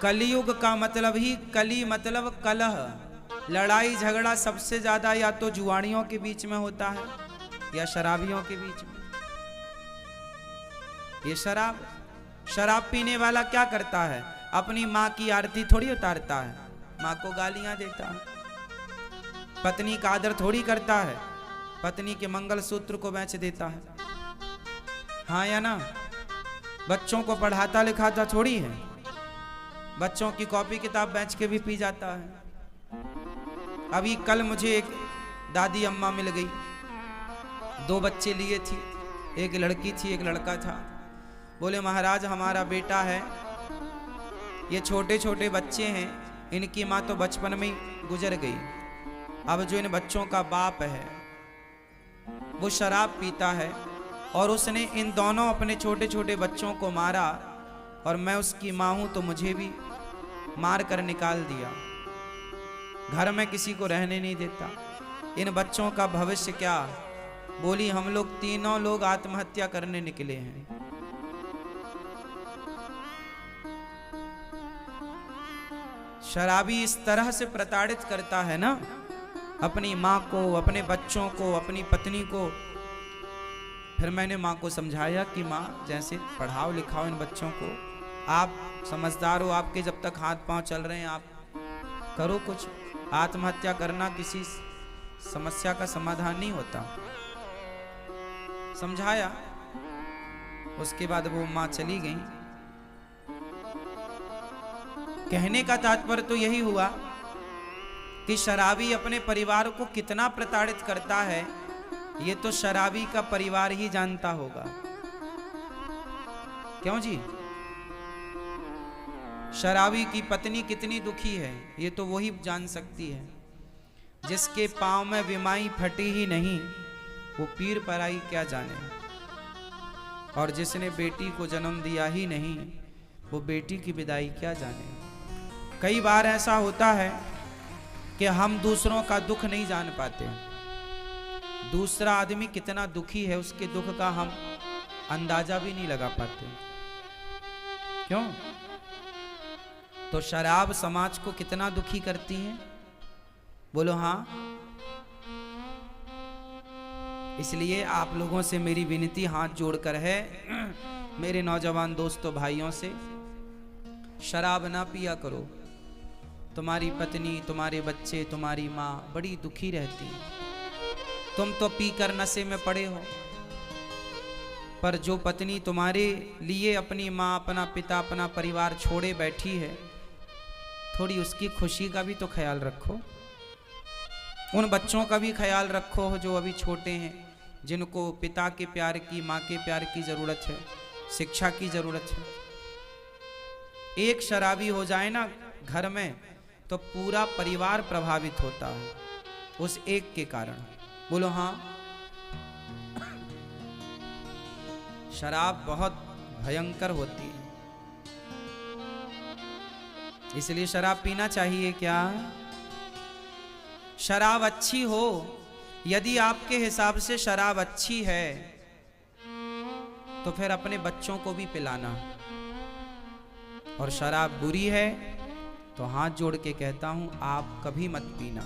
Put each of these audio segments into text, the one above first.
कलयुग का मतलब ही कली मतलब कलह, लड़ाई झगड़ा सबसे ज्यादा या तो जुआड़ियों के बीच में होता है या शराबियों के बीच में। ये शराब पीने वाला क्या करता है, अपनी माँ की आरती थोड़ी उतारता है, माँ को गालियां देता है। पत्नी का आदर थोड़ी करता है, पत्नी के मंगलसूत्र को बेच देता है। हाँ या ना? बच्चों को पढ़ाता लिखाता थोड़ी है, बच्चों की कॉपी किताब बेच के भी पी जाता है। अभी कल मुझे एक दादी अम्मा मिल गई, 2 बच्चे लिए थी, एक लड़की थी एक लड़का था। बोले महाराज हमारा बेटा है, ये छोटे छोटे बच्चे हैं, इनकी माँ तो बचपन में ही गुजर गई। अब जो इन बच्चों का बाप है वो शराब पीता है और उसने इन दोनों अपने छोटे छोटे बच्चों को मारा, और मैं उसकी माँ हूं तो मुझे भी मार कर निकाल दिया, घर में किसी को रहने नहीं देता। इन बच्चों का भविष्य क्या? बोली हम लोग तीनों लोग आत्महत्या करने निकले हैं। शराबी इस तरह से प्रताड़ित करता है ना अपनी माँ को, अपने बच्चों को, अपनी पत्नी को। फिर मैंने माँ को समझाया कि माँ जैसे पढ़ाओ लिखाओ इन बच्चों को, आप समझदार हो, आपके जब तक हाथ पांव चल रहे हैं आप करो कुछ। आत्महत्या करना किसी समस्या का समाधान नहीं होता। समझाया, उसके बाद वो माँ चली गई। कहने का तात्पर्य तो यही हुआ कि शराबी अपने परिवार को कितना प्रताड़ित करता है ये तो शराबी का परिवार ही जानता होगा। क्यों जी? शराबी की पत्नी कितनी दुखी है ये तो वही जान सकती है। जिसके पांव में विमाई फटी ही नहीं वो पीर पराई क्या जाने, और जिसने बेटी को जन्म दिया ही नहीं वो बेटी की विदाई क्या जाने। कई बार ऐसा होता है कि हम दूसरों का दुख नहीं जान पाते, दूसरा आदमी कितना दुखी है उसके दुख का हम अंदाजा भी नहीं लगा पाते। क्यों? तो शराब समाज को कितना दुखी करती है, बोलो हाँ। इसलिए आप लोगों से मेरी विनती हाथ जोड़कर है, मेरे नौजवान दोस्तों भाइयों से, शराब ना पिया करो। तुम्हारी पत्नी, तुम्हारे बच्चे, तुम्हारी माँ बड़ी दुखी रहती है। तुम तो पीकर नशे में पड़े हो, पर जो पत्नी तुम्हारे लिए अपनी माँ, अपना पिता, अपना परिवार छोड़े बैठी है, थोड़ी उसकी खुशी का भी तो ख्याल रखो। उन बच्चों का भी ख्याल रखो जो अभी छोटे हैं, जिनको पिता के प्यार की, माँ के प्यार की जरूरत है, शिक्षा की जरूरत है। एक शराबी हो जाए ना घर में तो पूरा परिवार प्रभावित होता है उस एक के कारण। बोलो हाँ। शराब बहुत भयंकर होती है, इसलिए शराब पीना चाहिए क्या? शराब अच्छी हो, यदि आपके हिसाब से शराब अच्छी है तो फिर अपने बच्चों को भी पिलाना, और शराब बुरी है तो हाथ जोड़ के कहता हूं आप कभी मत पीना,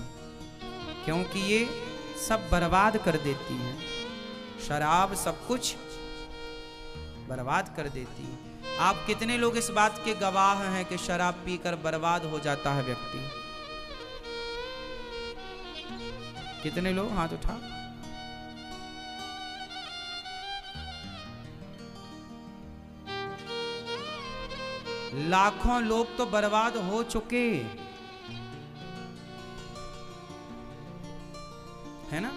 क्योंकि ये सब बर्बाद कर देती है। शराब सब कुछ बर्बाद कर देती है। आप कितने लोग इस बात के गवाह हैं कि शराब पीकर बर्बाद हो जाता है व्यक्ति? कितने लोग? हाथ उठा। लाखों लोग तो बर्बाद हो चुके है ना।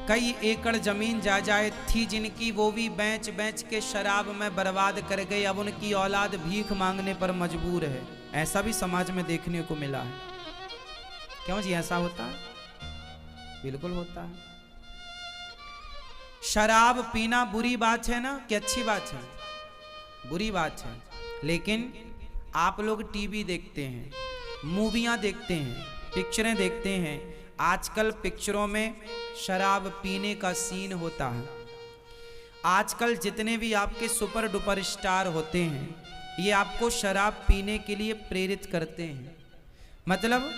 कई एकड़ जमीन जायदाद थी जिनकी, वो भी बेच बेच के शराब में बर्बाद कर गए। अब उनकी औलाद भीख मांगने पर मजबूर है। ऐसा भी समाज में देखने को मिला है। क्यों जी ऐसा होता है? बिल्कुल होता है। शराब पीना बुरी बात है ना कि अच्छी बात है? बुरी बात है। लेकिन आप लोग टीवी देखते हैं, मूवियां देखते हैं, पिक्चरें देखते हैं। आजकल पिक्चरों में शराब पीने का सीन होता है। आजकल जितने भी आपके सुपर डुपर स्टार होते हैं, ये आपको शराब पीने के लिए प्रेरित करते हैं। मतलब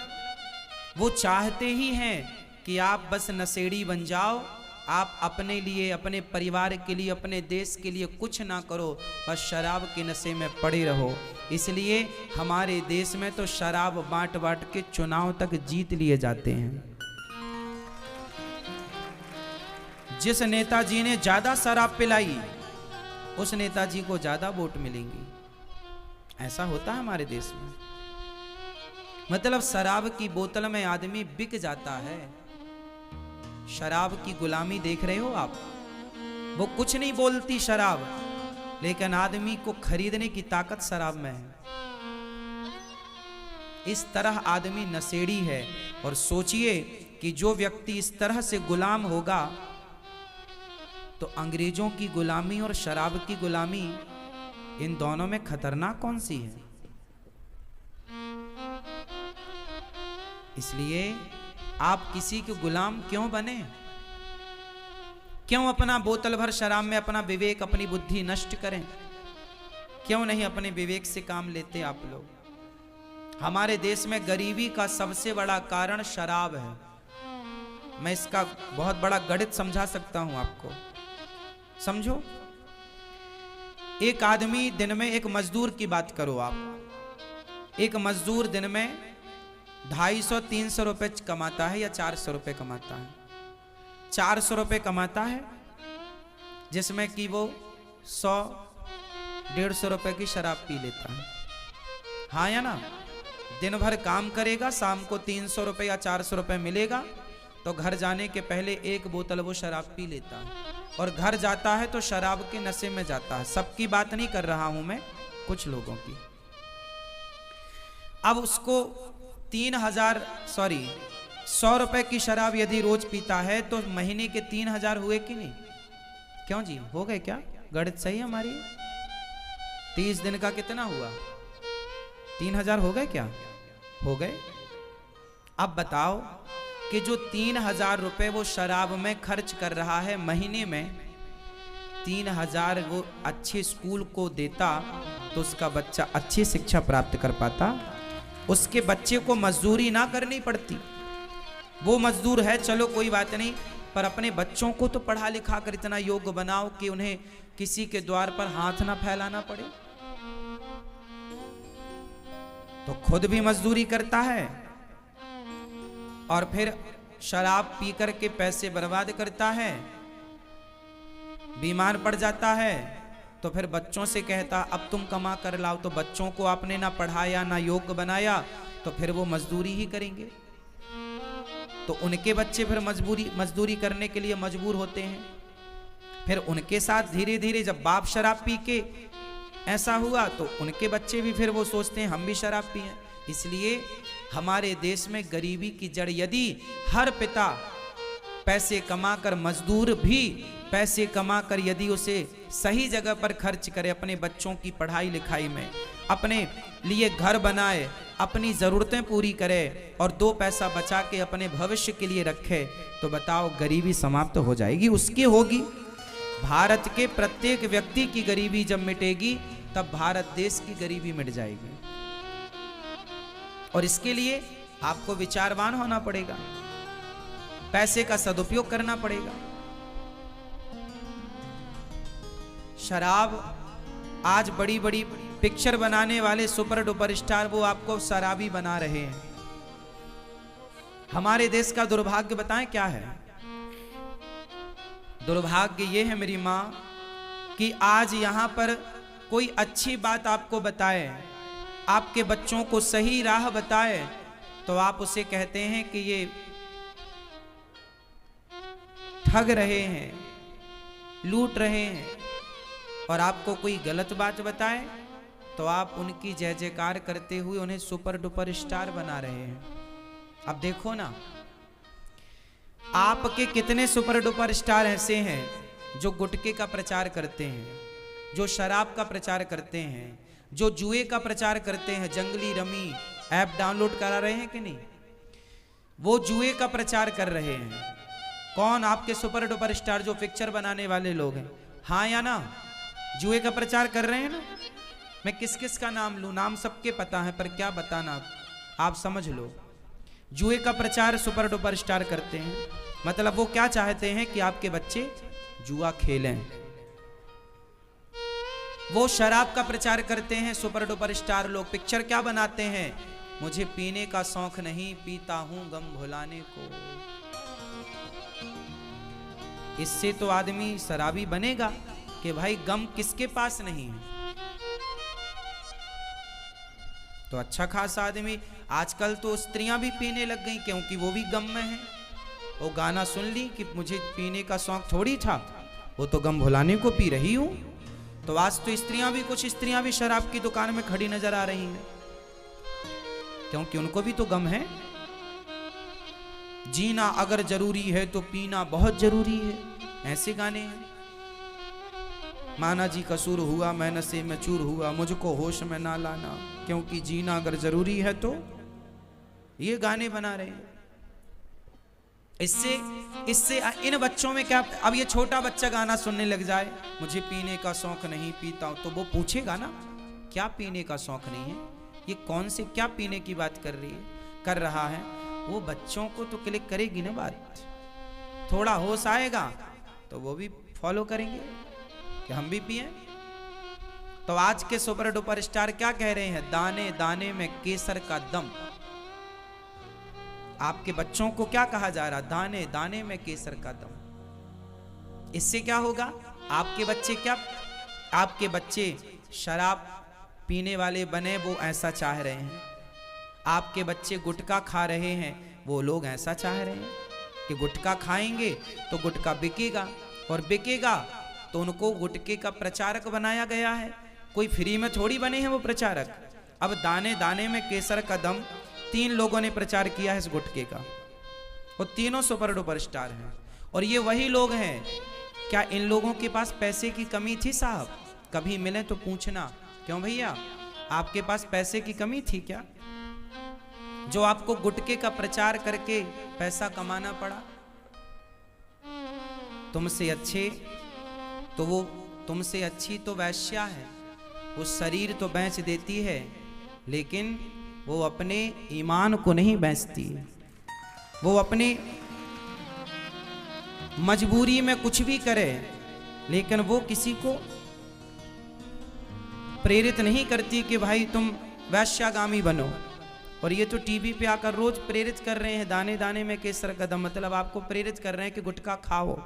वो चाहते ही हैं कि आप बस नशेड़ी बन जाओ, आप अपने लिए, अपने परिवार के लिए, अपने देश के लिए कुछ ना करो, बस शराब के नशे में पड़े रहो। इसलिए हमारे देश में तो शराब बांट बांट के चुनाव तक जीत लिए जाते हैं। जिस नेताजी ने ज्यादा शराब पिलाई, उस नेताजी को ज्यादा वोट मिलेंगी। ऐसा होता है हमारे देश में। मतलब शराब की बोतल में आदमी बिक जाता है। शराब की गुलामी देख रहे हो आप। वो कुछ नहीं बोलती शराब, लेकिन आदमी को खरीदने की ताकत शराब में है। इस तरह आदमी नशेड़ी है। और सोचिए कि जो व्यक्ति इस तरह से गुलाम होगा, तो अंग्रेजों की गुलामी और शराब की गुलामी, इन दोनों में खतरनाक कौन सी है? इसलिए आप किसी के गुलाम क्यों बने? क्यों अपना बोतल भर शराब में अपना विवेक, अपनी बुद्धि नष्ट करें? क्यों नहीं अपने विवेक से काम लेते आप लोग? हमारे देश में गरीबी का सबसे बड़ा कारण शराब है। मैं इसका बहुत बड़ा गणित समझा सकता हूं आपको। समझो, एक आदमी दिन में, एक मजदूर की बात करो आप, एक मजदूर दिन में 250-300 रुपए कमाता है या 400 रुपए कमाता है। 400 रुपए कमाता है, जिसमें कि वो 100-150 रुपए की शराब पी लेता है। हाँ या ना? दिन भर काम करेगा, शाम को 300 रुपए या 400 रुपए मिलेगा, तो घर जाने के पहले एक बोतल वो शराब पी लेता है। और घर जाता है तो शराब के नशे में जाता है। सबकी बात नहीं कर रहा हूं मैं, कुछ लोगों की। अब उसको 100 रुपए की शराब यदि रोज पीता है, तो महीने के 3000 हुए कि नहीं? क्यों जी, हो गए क्या? गणित सही है हमारी? 30 दिन का कितना हुआ? 3000 हो गए क्या? हो गए। अब बताओ कि जो 3000 रुपए वो शराब में खर्च कर रहा है महीने में, 3000 वो अच्छे स्कूल को देता तो उसका बच्चा अच्छी शिक्षा प्राप्त कर पाता। उसके बच्चे को मजदूरी ना करनी पड़ती। वो मजदूर है, चलो कोई बात नहीं, पर अपने बच्चों को तो पढ़ा लिखा कर इतना योग्य बनाओ कि उन्हें किसी के द्वार पर हाथ ना फैलाना पड़े। तो खुद भी मजदूरी करता है और फिर शराब पी कर के पैसे बर्बाद करता है। बीमार पड़ जाता है तो फिर बच्चों से कहता अब तुम कमा कर लाओ। तो बच्चों को आपने ना पढ़ाया ना योग्य बनाया, तो फिर वो मजदूरी ही करेंगे। तो उनके बच्चे फिर मजदूरी करने के लिए मजबूर होते हैं। फिर उनके साथ धीरे धीरे जब बाप शराब पी के ऐसा हुआ, तो उनके बच्चे भी फिर वो सोचते हैं हम भी शराब पिएं। इसलिए हमारे देश में गरीबी की जड़, यदि हर पिता पैसे कमाकर, मजदूर भी पैसे कमाकर यदि उसे सही जगह पर खर्च करे, अपने बच्चों की पढ़ाई लिखाई में, अपने लिए घर बनाए, अपनी ज़रूरतें पूरी करे और 2 पैसा बचा के अपने भविष्य के लिए रखे, तो बताओ गरीबी समाप्त हो जाएगी? उसकी होगी। भारत के प्रत्येक व्यक्ति की गरीबी जब मिटेगी, तब भारत देश की गरीबी मिट जाएगी। और इसके लिए आपको विचारवान होना पड़ेगा, पैसे का सदुपयोग करना पड़ेगा। शराब, आज बड़ी बड़ी पिक्चर बनाने वाले सुपर डुपर स्टार वो आपको शराबी बना रहे हैं। हमारे देश का दुर्भाग्य बताएं क्या है? दुर्भाग्य ये है मेरी मां कि आज यहां पर कोई अच्छी बात आपको बताए, आपके बच्चों को सही राह बताए, तो आप उसे कहते हैं कि ये ठग रहे हैं, लूट रहे हैं। और आपको कोई गलत बात बताए तो आप उनकी जय जयकार करते हुए उन्हें सुपर डुपर स्टार बना रहे हैं। अब देखो ना, आपके कितने सुपर डुपर स्टार ऐसे हैं जो गुटखे का प्रचार करते हैं, जो शराब का प्रचार करते हैं, जो जुए का प्रचार करते हैं। जंगली रमी ऐप डाउनलोड करा रहे हैं कि नहीं? वो जुए का प्रचार कर रहे हैं। कौन? आपके सुपर डुपर स्टार जो पिक्चर बनाने वाले लोग हैं, हाँ या ना? जुए का प्रचार कर रहे हैं ना? मैं किस किस का नाम लूं? नाम सबके पता है, पर क्या बताना आप समझ लो। जुए का प्रचार सुपर डुपर स्टार करते हैं, मतलब वो क्या चाहते हैं कि आपके बच्चे जुआ खेलें। वो शराब का प्रचार करते हैं सुपर डुपर स्टार लोग। पिक्चर क्या बनाते हैं? मुझे पीने का शौक नहीं, पीता हूं गम भुलाने को। इससे तो आदमी शराबी बनेगा कि भाई गम किसके पास नहीं है। तो अच्छा खासा आदमी, आजकल तो स्त्रियां भी पीने लग गई क्योंकि वो भी गम में है। वो गाना सुन ली कि मुझे पीने का शौक थोड़ी था, वो तो गम भुलाने को पी रही हूं। तो आज तो स्त्रियां भी, कुछ स्त्रियां भी शराब की दुकान में खड़ी नजर आ रही हैं, क्योंकि उनको भी तो गम है। जीना अगर जरूरी है तो पीना बहुत जरूरी है, ऐसे गाने हैं। माना जी कसूर हुआ, मैं नशे में चूर हुआ, मुझको होश में ना लाना, क्योंकि जीना अगर जरूरी है तो, ये गाने बना रहे हैं। इससे इन बच्चों में क्या, अब ये छोटा बच्चा गाना सुनने लग जाए, मुझे पीने का शौक नहीं, पीता हूं, तो वो पूछेगा ना क्या पीने का शौक नहीं है, ये कौन से क्या पीने की बात कर रहा है। वो बच्चों को तो क्लिक करेगी ना बात, थोड़ा होश आएगा तो वो भी फॉलो करेंगे कि हम भी पिए। तो आज के सुपर डुपर स्टार क्या कह रहे हैं? दाने दाने में केसर का दम। आपके बच्चों को क्या कहा जा रहा? दाने दाने में केसर का दम। इससे क्या होगा? आपके बच्चे शराब पीने वाले बने, वो ऐसा चाह रहे हैं। आपके बच्चे गुटखा खा रहे हैं, वो लोग ऐसा चाह रहे हैं कि गुटखा खाएंगे तो गुटखा बिकेगा, और बिकेगा तो उनको गुटखे का प्रचारक बनाया गया है। कोई फ्री में थोड़ी बने हैं वो प्रचारक। अब दाने दाने में केसर का दम, 3 लोगों ने प्रचार किया है इस गुटखे का, और तीनों सुपर डुपर स्टार हैं। और ये वही लोग हैं। क्या इन लोगों के पास पैसे की कमी थी साहब? कभी मिले तो पूछना, क्यों भैया आपके पास पैसे की कमी थी क्या, जो आपको गुटखे का प्रचार करके पैसा कमाना पड़ा? तुमसे अच्छी तो वैश्या है, वो शरीर तो बेच देती है, लेकिन वो अपने ईमान को नहीं बेचती। वो अपनी मजबूरी में कुछ भी करे, लेकिन वो किसी को प्रेरित नहीं करती कि भाई तुम वैश्यागामी बनो। और ये तो टीवी पे आकर रोज प्रेरित कर रहे हैं, दाने दाने में केसर का दम, मतलब आपको प्रेरित कर रहे हैं कि गुटखा खाओ।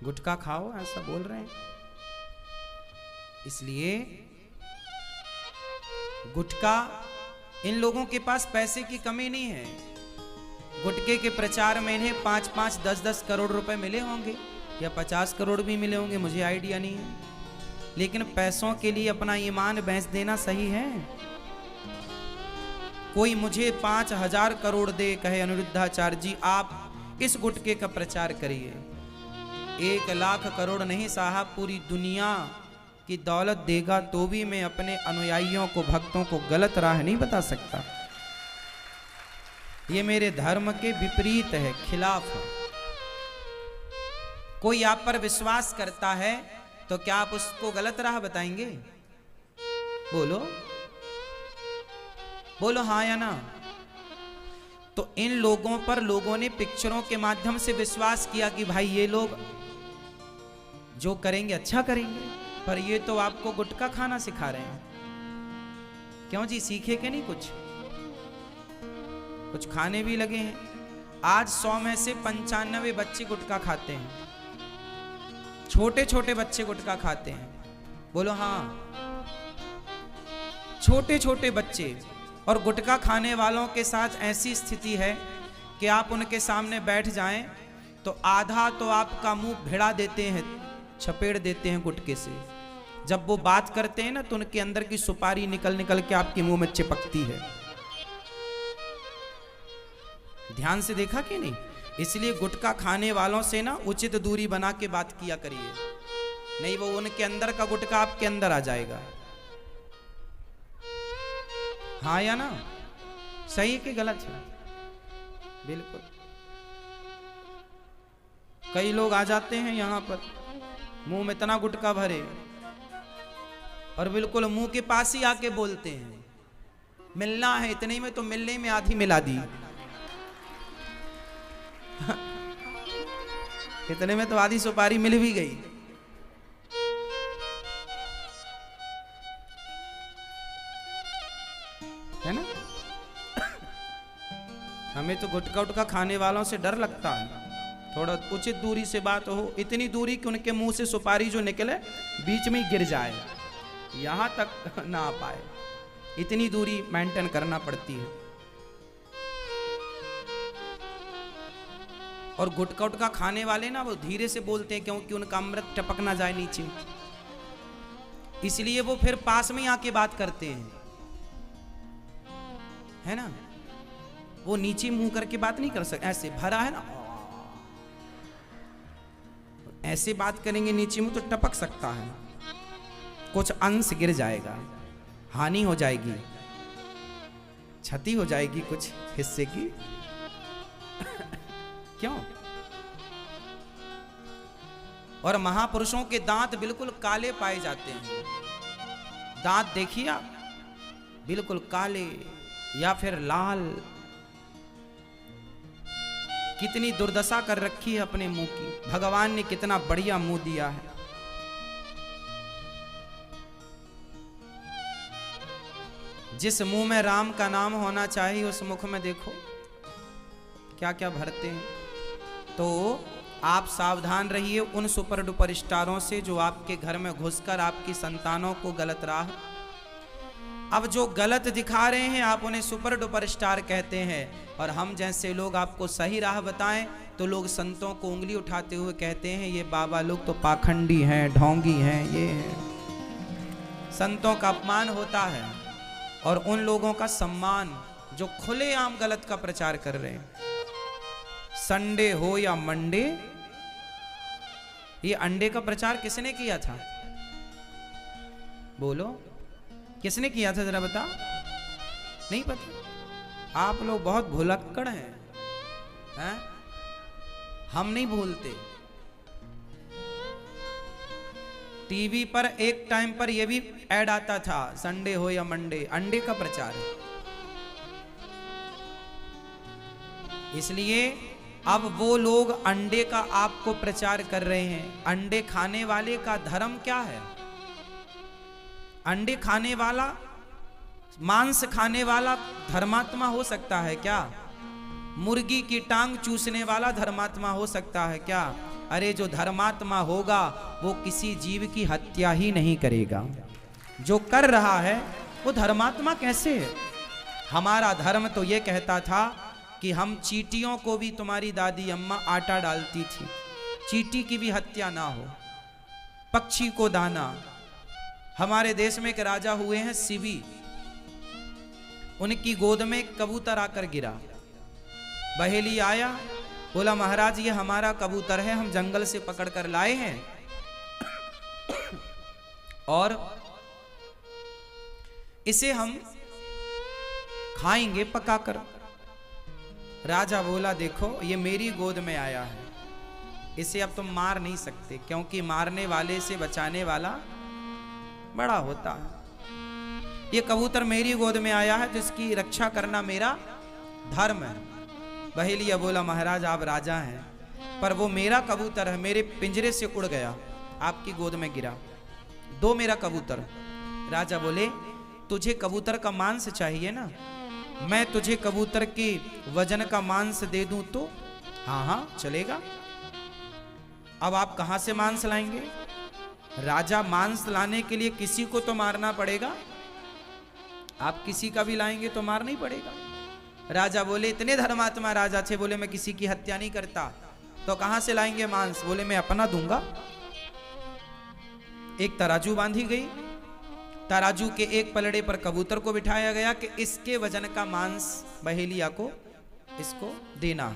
गुटखा खाओ ऐसा बोल रहे हैं। इसलिए गुटखा, इन लोगों के पास पैसे की कमी नहीं है। गुटखे के प्रचार में इन्हें 5-5, 10-10 करोड़ रुपए मिले होंगे, या 50 करोड़ भी मिले होंगे, मुझे आइडिया नहीं है। लेकिन पैसों के लिए अपना ईमान बेच देना सही है? कोई मुझे 5,000 करोड़ दे, कहे अनिरुद्धाचार्य जी आप इस गुटखे का प्रचार करिए, 1 लाख करोड़ नहीं साहब, पूरी दुनिया की दौलत देगा तो भी मैं अपने अनुयायियों को, भक्तों को गलत राह नहीं बता सकता। ये मेरे धर्म के विपरीत है, खिलाफ है। कोई आप पर विश्वास करता है तो क्या आप उसको गलत राह बताएंगे? बोलो बोलो हाँ या ना। तो इन लोगों पर लोगों ने पिक्चरों के माध्यम से विश्वास किया कि भाई ये लोग जो करेंगे अच्छा करेंगे, पर ये तो आपको गुटखा खाना सिखा रहे हैं। क्यों जी, सीखे के नहीं कुछ खाने भी लगे हैं। आज 100 में से 95 बच्चे गुटखा खाते हैं, छोटे छोटे बच्चे गुटखा खाते हैं। बोलो हाँ, छोटे छोटे बच्चे। और गुटखा खाने वालों के साथ ऐसी स्थिति है कि आप उनके सामने बैठ जाएं तो आधा तो आपका मुंह भिड़ा देते हैं, छपेड़ देते हैं गुटखे से। जब वो बात करते हैं ना तो उनके अंदर की सुपारी निकल निकल के आपके मुंह में चिपकती है। ध्यान से देखा कि नहीं? इसलिए गुटखा खाने वालों से ना उचित दूरी बना के बात किया करिए, नहीं वो उनके अंदर का गुटखा आपके अंदर आ जाएगा। हाँ या ना? सही कि गलत है? बिल्कुल। कई लोग आ जाते हैं यहाँ पर, मुंह में इतना गुटखा भरे और बिल्कुल मुंह के पास ही आके बोलते हैं मिलना है, इतने में तो मिलने में आधी मिला दी। इतने में तो आधी सुपारी मिल भी गई। है ना? हमें तो गुटखा उटखा खाने वालों से डर लगता है। थोड़ा उचित दूरी से बात हो, इतनी दूरी कि उनके मुंह से सुपारी जो निकले बीच में ही गिर जाए, यहां तक ना आ पाए, इतनी दूरी मेंटेन करना पड़ती है। और गुटखा उटखा खाने वाले ना वो धीरे से बोलते हैं क्योंकि उनका अमृत टपक ना जाए नीचे, इसलिए वो फिर पास में आके बात करते हैं। है ना? वो नीचे मुंह करके बात नहीं कर सकते, ऐसे भरा है ना, ऐसे बात करेंगे नीचे मुंह तो टपक सकता है, कुछ अंश गिर जाएगा, हानि हो जाएगी, क्षति हो जाएगी कुछ हिस्से की। क्यों? और महापुरुषों के दांत बिल्कुल काले पाए जाते हैं। दांत देखिए आप, बिल्कुल काले या फिर लाल। कितनी दुर्दशा कर रखी है अपने मुंह की। भगवान ने कितना बढ़िया मुंह दिया है। जिस मुंह में राम का नाम होना चाहिए उस मुख में देखो क्या क्या भरते हैं। तो आप सावधान रहिए उन सुपर डुपर स्टारों से जो आपके घर में घुसकर आपकी संतानों को गलत राह, अब जो गलत दिखा रहे हैं आप उन्हें सुपर डुपर स्टार कहते हैं, और हम जैसे लोग आपको सही राह बताएं तो लोग संतों को उंगली उठाते हुए कहते हैं ये बाबा लोग तो पाखंडी हैं, ढोंगी हैं, ये हैं। संतों का अपमान होता है और उन लोगों का सम्मान जो खुलेआम गलत का प्रचार कर रहे हैं। संडे हो या मंडे, ये अंडे का प्रचार किसने किया था? बोलो, किसने किया था? जरा बता। नहीं पता? आप लोग बहुत भुलक्कड़ हैं? हम नहीं भूलते। टीवी पर एक टाइम पर यह भी ऐड आता था, संडे हो या मंडे, अंडे का प्रचार है। इसलिए अब वो लोग अंडे का आपको प्रचार कर रहे हैं। अंडे खाने वाले का धर्म क्या है? अंडे खाने वाला, मांस खाने वाला धर्मात्मा हो सकता है क्या? मुर्गी की टांग चूसने वाला धर्मात्मा हो सकता है क्या? अरे जो धर्मात्मा होगा वो किसी जीव की हत्या ही नहीं करेगा। जो कर रहा है वो धर्मात्मा कैसे है? हमारा धर्म तो ये कहता था कि हम चींटियों को भी, तुम्हारी दादी अम्मा आटा डालती थी, चींटी की भी हत्या ना हो, पक्षी को दाना। हमारे देश में एक राजा हुए हैं शिवी, उनकी गोद में एक कबूतर आकर गिरा। बहेली आया, बोला महाराज ये हमारा कबूतर है, हम जंगल से पकड़ कर लाए हैं और इसे हम खाएंगे पकाकर। राजा बोला देखो ये मेरी गोद में आया है, इसे अब तुम मार नहीं सकते क्योंकि मारने वाले से बचाने वाला बड़ा होता है। ये कबूतर मेरी गोद में आया है तो इसकी रक्षा करना मेरा धर्म है। बहेलिया बोला महाराज आप राजा हैं पर वो मेरा कबूतर है, मेरे पिंजरे से उड़ गया, आपकी गोद में गिरा, दो मेरा कबूतर। राजा बोले तुझे कबूतर का मांस चाहिए ना, मैं तुझे कबूतर के वजन का मांस दे दूं तो? हाँ हाँ चलेगा। अब आप कहां से मांस लाएंगे? राजा मांस लाने के लिए किसी को तो मारना पड़ेगा, आप किसी का भी लाएंगे तो मारना ही पड़ेगा। राजा बोले इतने धर्मात्मा राजा थे, बोले मैं किसी की हत्या नहीं करता, तो कहां से लाएंगे मांस? बोले मैं अपना दूंगा। एक तराजू बांधी गई, तराजू के एक पलड़े पर कबूतर को बिठाया गया कि इसके वजन का मांस बहेलिया को इसको देना।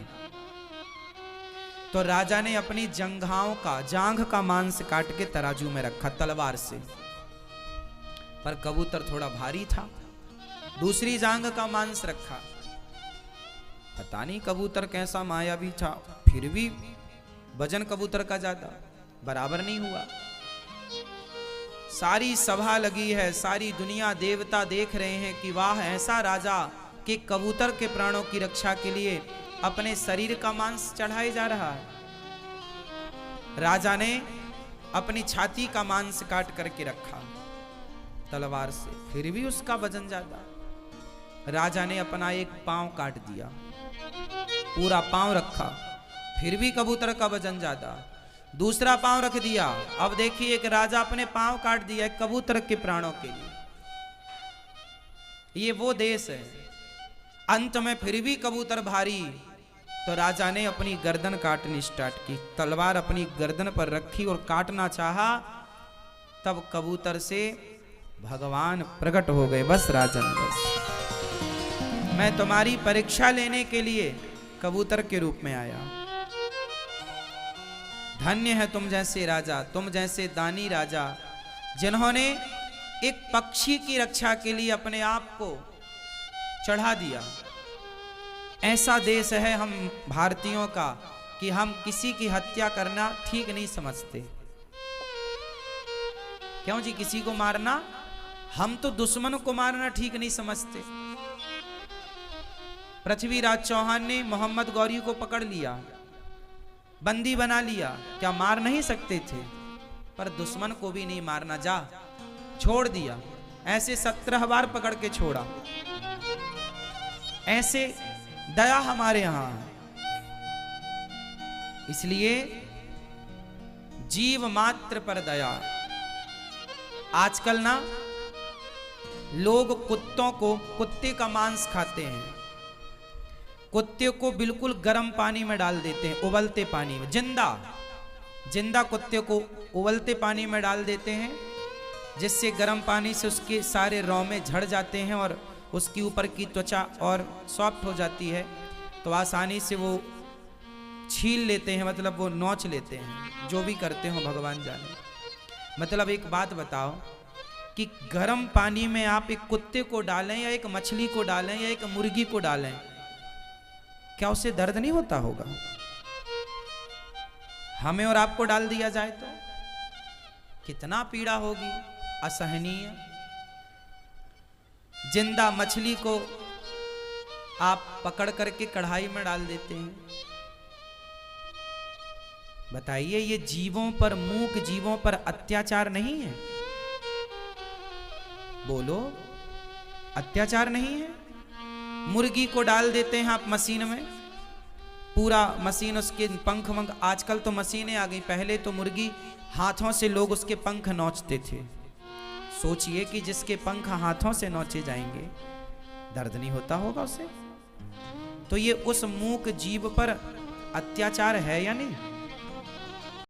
तो राजा ने अपनी जंघाओं का, जांघ का मांस काट के तराजू में रखा तलवार से, पर कबूतर थोड़ा भारी था। दूसरी जांघ का मांस रखा, पता नहीं कबूतर कैसा मायावी था, फिर भी वजन कबूतर का ज्यादा, बराबर नहीं हुआ। सारी सभा लगी है, सारी दुनिया देवता देख रहे हैं कि वाह, ऐसा राजा कि कबूतर के प्राणों की रक्षा के लिए अपने शरीर का मांस चढ़ाए जा रहा है। राजा ने अपनी छाती का मांस काट करके रखा तलवार से, फिर भी उसका वजन ज्यादा। राजा ने अपना एक पांव काट दिया, पूरा पांव रखा, फिर भी कबूतर का वजन ज्यादा। दूसरा पांव रख दिया, अब देखिए एक राजा अपने पांव काट दिया एक कबूतर के प्राणों के लिए। ये वो देश है। अंत में फिर भी कबूतर भारी, तो राजा ने अपनी गर्दन काटनी स्टार्ट की, तलवार अपनी गर्दन पर रखी और काटना चाहा, तब कबूतर से भगवान प्रकट हो गए। बस राजन, बस मैं तुम्हारी परीक्षा लेने के लिए कबूतर के रूप में आया। धन्य है तुम जैसे राजा, तुम जैसे दानी राजा, जिन्होंने एक पक्षी की रक्षा के लिए अपने आप को चढ़ा दिया। ऐसा देश है हम भारतीयों का कि हम किसी की हत्या करना ठीक नहीं समझते। क्यों जी? किसी को मारना, हम तो दुश्मन को मारना ठीक नहीं समझते। पृथ्वीराज चौहान ने मोहम्मद गौरी को पकड़ लिया, बंदी बना लिया, क्या मार नहीं सकते थे? पर दुश्मन को भी नहीं मारना, जा छोड़ दिया। ऐसे 17 बार पकड़ के छोड़ा। ऐसे दया हमारे यहां है। इसलिए जीव मात्र पर दया। आजकल ना लोग कुत्तों को, कुत्ते का मांस खाते हैं, कुत्ते को बिल्कुल गर्म पानी में डाल देते हैं, उबलते पानी में, जिंदा कुत्ते को उबलते पानी में डाल देते हैं, जिससे गर्म पानी से उसके सारे रौमे झड़ जाते हैं और उसकी ऊपर की त्वचा और सॉफ्ट हो जाती है, तो आसानी से वो छील लेते हैं, मतलब वो नोच लेते हैं। जो भी करते हो भगवान जाने। मतलब एक बात बताओ कि गर्म पानी में आप एक कुत्ते को डालें या एक मछली को डालें या एक मुर्गी को डालें, क्या उससे दर्द नहीं होता होगा? हमें और आपको डाल दिया जाए तो कितना पीड़ा होगी, असहनीय। जिंदा मछली को आप पकड़ करके कढ़ाई में डाल देते हैं। बताइए, ये जीवों पर, मूक जीवों पर अत्याचार नहीं है? बोलो, अत्याचार नहीं है? मुर्गी को डाल देते हैं आप मशीन में, पूरा मशीन, उसके पंख वंख, आजकल तो मशीनें आ गई, पहले तो मुर्गी हाथों से लोग उसके पंख नोचते थे। सोचिए कि जिसके पंख हाथों से नोचे जाएंगे, दर्द नहीं होता होगा उसे? तो ये उस मूक जीव पर अत्याचार है या नहीं?